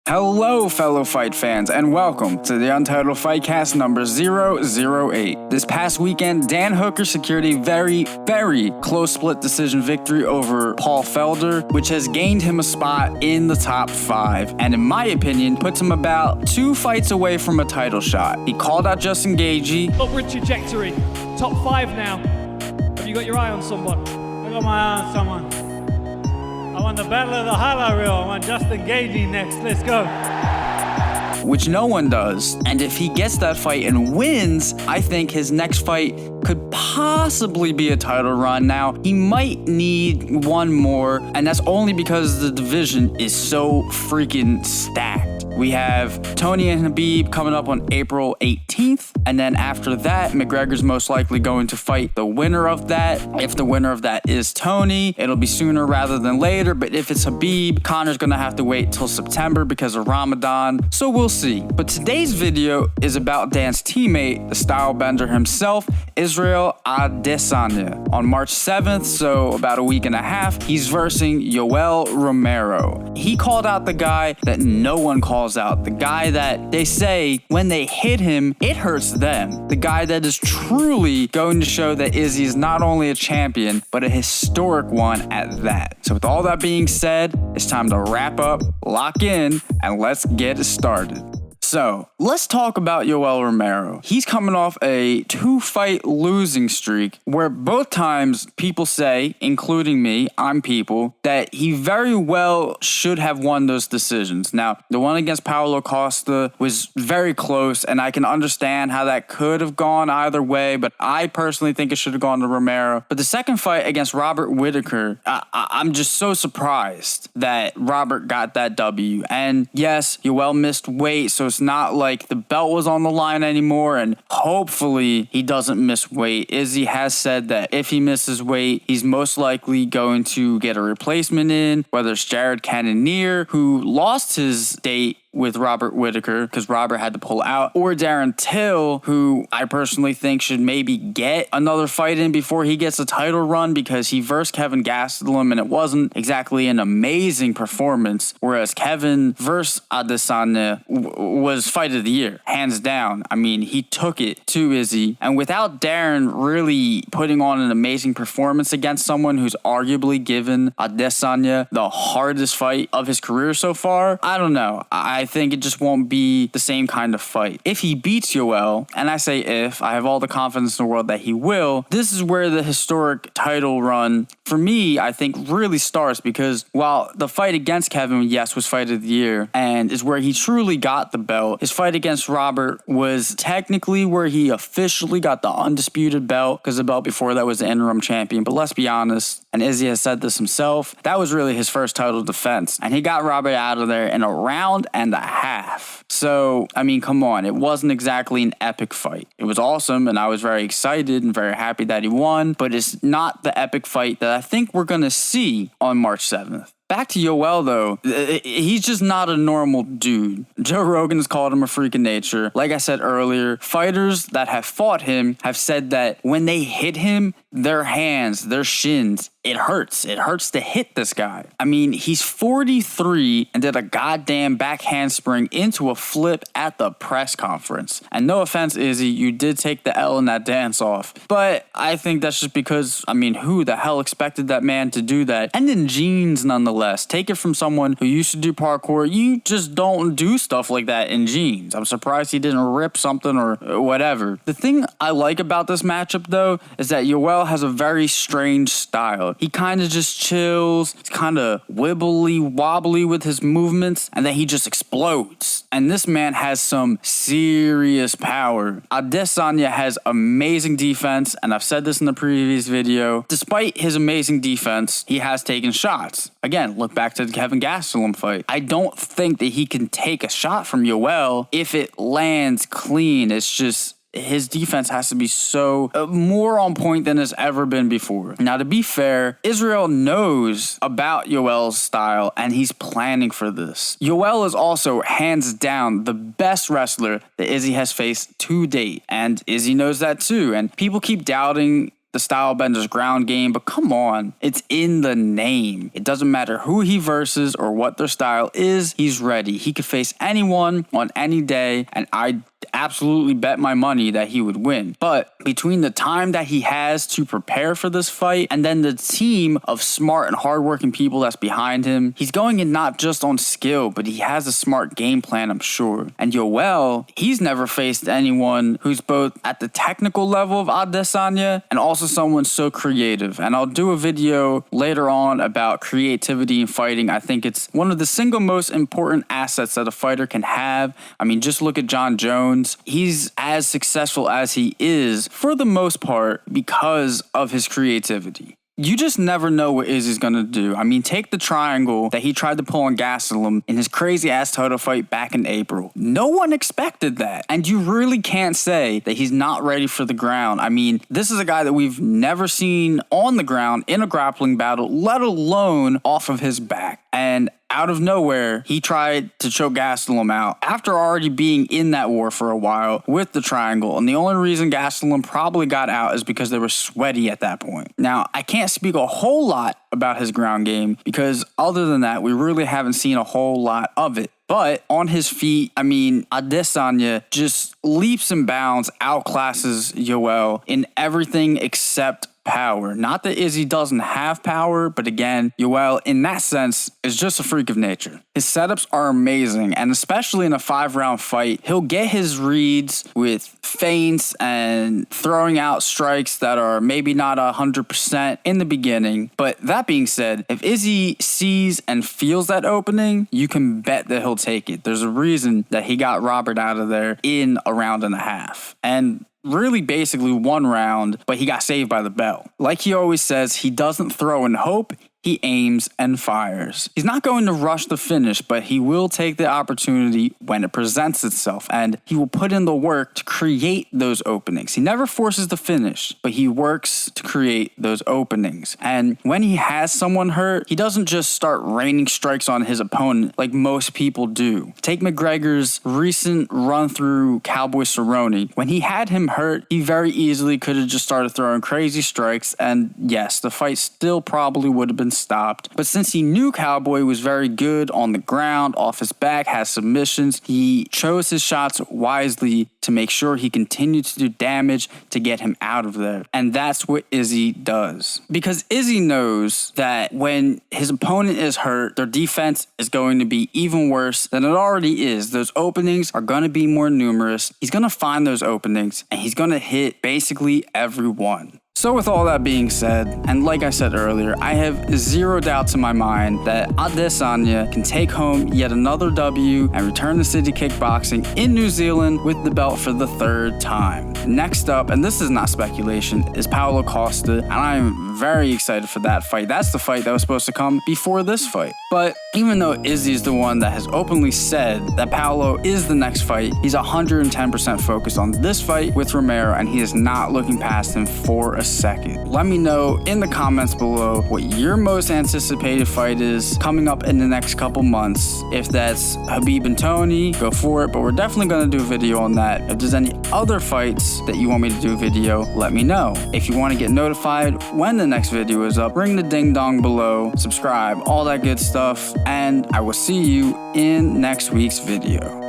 Hello, fellow fight fans, and welcome to the Untitled Fightcast number 008. This past weekend, Dan Hooker secured a very close split decision victory over Paul Felder, which has gained him a spot in the top 5, and in my opinion, puts him about 2 fights away from a title shot. He called out Justin Gaethje. Upward trajectory, top 5 now. Have you got your eye on someone? I got my eye on someone. I want the battle of the highlight reel. I want Justin Gaethje next. Let's go. Which no one does. And if he gets that fight and wins, I think his next fight could possibly be a title run. Now, he might need one more, and that's only because the division is so freaking stacked. We have Tony and Khabib coming up on April 18th, and then after that, McGregor's most likely going to fight the winner of that. If the winner of that is Tony, it'll be sooner rather than later, but if it's Khabib, Conor's gonna have to wait till September because of Ramadan, so we'll see. But today's video is about Dan's teammate, the Stylebender himself, Israel Adesanya. On March 7th, so about a week and a half, he's versing YOEL Romero. He called out the guy that no one calls out, the guy that they say when they hit him, it hurts them, the guy that is truly going to show that Izzy is not only a champion, but a historic one at that. So with all that being said, it's time to wrap up, lock in, and let's get it started. So, let's talk about YOEL Romero. He's coming off a 2-fight losing streak where both times people say, including me, I'm people, that he very well should have won those decisions. Now, the one against Paulo Costa was very close, and I can understand how that could have gone either way, but I personally think it should have gone to Romero. But the second fight against Robert Whittaker, I'm just so surprised that Robert got that W. And yes, YOEL missed weight, so it's not like the belt was on the line anymore, and hopefully he doesn't miss weight. Izzy has said that if he misses weight, he's most likely going to get a replacement in, whether it's Jared Cannonier, who lost his date with Robert Whittaker because Robert had to pull out, or Darren Till, who I personally think should maybe get another fight in before he gets a title run because he versed Kevin Gastelum and it wasn't exactly an amazing performance, whereas Kevin versus Adesanya was fight of the year, hands down. I mean, he took it to Izzy, and without Darren really putting on an amazing performance against someone who's arguably given Adesanya the hardest fight of his career so far, I don't know. I think it just won't be the same kind of fight. If he beats YOEL, and I say if, I have all the confidence in the world that he will, this is where the historic title run, for me, I think really starts, because while the fight against Kevin, yes, was fight of the year, and is where he truly got the belt, his fight against Robert was technically where he officially got the undisputed belt, because the belt before that was the interim champion, but let's be honest, and Izzy has said this himself, that was really his first title defense, and he got Robert out of there in a round and a half. So, I mean, come on, it wasn't exactly an epic fight. It was awesome, and I was very excited and very happy that he won, but it's not the epic fight that I think we're going to see on March 7th. Back to YOEL, though, he's just not a normal dude. Joe Rogan's called him a freak of nature. Like I said earlier, fighters that have fought him have said that when they hit him, their hands, their shins, it hurts. It hurts to hit this guy. I mean, he's 43 and did a goddamn back handspring into a flip at the press conference. And no offense, Izzy, you did take the L in that dance off. But I think that's just because, I mean, who the hell expected that man to do that? And in jeans, nonetheless. Take it from someone who used to do parkour. You just don't do stuff like that in jeans. I'm surprised he didn't rip something or whatever. The thing I like about this matchup, though, is that YOEL has a very strange style. He kind of just chills, he's kind of wibbly wobbly with his movements, and then he just explodes. And this man has some serious power. Adesanya has amazing defense, and I've said this in the previous video. Despite his amazing defense, he has taken shots. Again, look back to the Kevin Gastelum fight. I don't think that he can take a shot from YOEL if it lands clean. It's just his defense has to be so more on point than it's ever been before. Now, to be fair, Israel knows about YOEL's style, and he's planning for this. YOEL is also, hands down, the best wrestler that Izzy has faced to date, and Izzy knows that too. And people keep doubting the Stylebender's ground game, but come on, it's in the name. It doesn't matter who he versus or what their style is, he's ready. He could face anyone on any day, and I absolutely bet my money that he would win. But between the time that he has to prepare for this fight and then the team of smart and hardworking people that's behind him, he's going in not just on skill, but he has a smart game plan, I'm sure. And YOEL, he's never faced anyone who's both at the technical level of Adesanya and also someone so creative. And I'll do a video later on about creativity in fighting. I think it's one of the single most important assets that a fighter can have. I mean, just look at John Jones. He's as successful as he is for the most part because of his creativity. You just never know what Izzy's gonna do. I mean, take the triangle that he tried to pull on Gastelum in his crazy ass title fight back in April. No one expected that. And you really can't say that he's not ready for the ground. I mean, this is a guy that we've never seen on the ground in a grappling battle, let alone off of his back. And out of nowhere, he tried to choke Gastelum out after already being in that war for a while with the triangle. And the only reason Gastelum probably got out is because they were sweaty at that point. Now, I can't speak a whole lot about his ground game because other than that, we really haven't seen a whole lot of it. But on his feet, I mean, Adesanya just leaps and bounds, outclasses YOEL in everything except power. Not that Izzy doesn't have power, but again, YOEL in that sense is just a freak of nature. His setups are amazing, and especially in a 5-round fight, he'll get his reads with feints and throwing out strikes that are maybe not 100% in the beginning. But that being said, if Izzy sees and feels that opening, you can bet that he'll take it. There's a reason that he got Robert out of there in a round and a half. And really basically 1 round, but he got saved by the bell. Like he always says, he doesn't throw in hope, he aims and fires. He's not going to rush the finish, but he will take the opportunity when it presents itself, and he will put in the work to create those openings. He never forces the finish, but he works to create those openings. And when he has someone hurt, he doesn't just start raining strikes on his opponent like most people do. Take McGregor's recent run through Cowboy Cerrone. When he had him hurt, he very easily could have just started throwing crazy strikes, and yes, the fight still probably would have been stopped. But since he knew Cowboy was very good on the ground, off his back, has submissions, he chose his shots wisely to make sure he continued to do damage to get him out of there. And that's what Izzy does. Because Izzy knows that when his opponent is hurt, their defense is going to be even worse than it already is. Those openings are going to be more numerous. He's going to find those openings, and he's going to hit basically every one. So with all that being said, and like I said earlier, I have zero doubts in my mind that Adesanya can take home yet another W and return to City Kickboxing in New Zealand with the belt for the 3rd time. Next up, and this is not speculation, is Paulo Costa, and I am very excited for that fight. That's the fight that was supposed to come before this fight. But even though Izzy is the one that has openly said that Paulo is the next fight, he's 110% focused on this fight with Romero, and he is not looking past him for a second. Let me know in the comments below what your most anticipated fight is coming up in the next couple months. If that's Khabib and Tony, go for it, but we're definitely going to do a video on that. If there's any other fights that you want me to do a video, let me know. If you want to get notified when the next video is up, ring the ding dong below, subscribe, all that good stuff, and I will see you in next week's video.